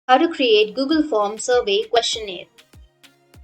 How to create Google Form survey questionnaire.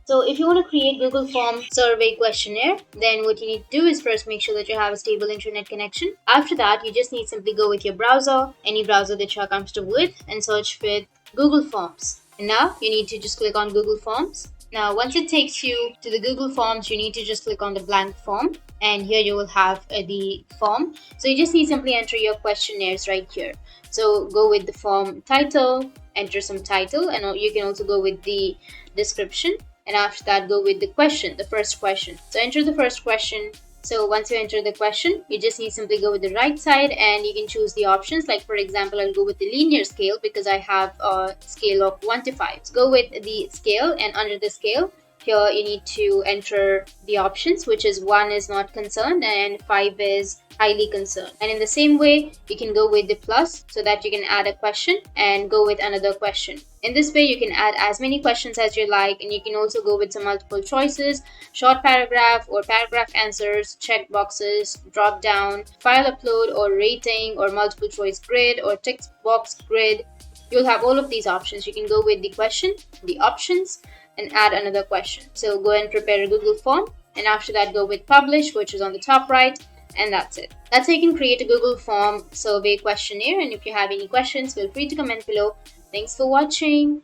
So if you want to create Google Form survey questionnaire, then what you need to do is first make sure that you have a stable internet connection. After that, you just need simply go with your browser, any browser that you're comfortable with, and search with Google Forms. And now you need to just click on Google Forms. Now, once it takes you to the Google Forms, you need to just click on the blank form, and here you will have the form. So you just need simply enter your questionnaires right here. So go with the form title, enter some title, and you can also go with the description, and after that go with the question, the first question. So enter the first question. So once you enter the question, you just need simply go with the right side, and you can choose the options. Like for example, I'll go with the linear scale because I have a scale of 1 to 5. So go with the scale, and under the scale, here you need to enter the options, which is 1 is not concerned and 5 is highly concerned. And in the same way, you can go with the plus so that you can add a question and go with another question. In this way, you can add as many questions as you like, and you can also go with some multiple choices, short paragraph or paragraph answers, check boxes, drop down, file upload or rating, or multiple choice grid or text box grid. You'll have all of these options. You can go with the question, the options, and add another question. So go and prepare a Google form, and after that go with publish, which is on the top right, and that's it. That's how you can create a Google form survey questionnaire. And if you have any questions, feel free to comment below. Thanks for watching.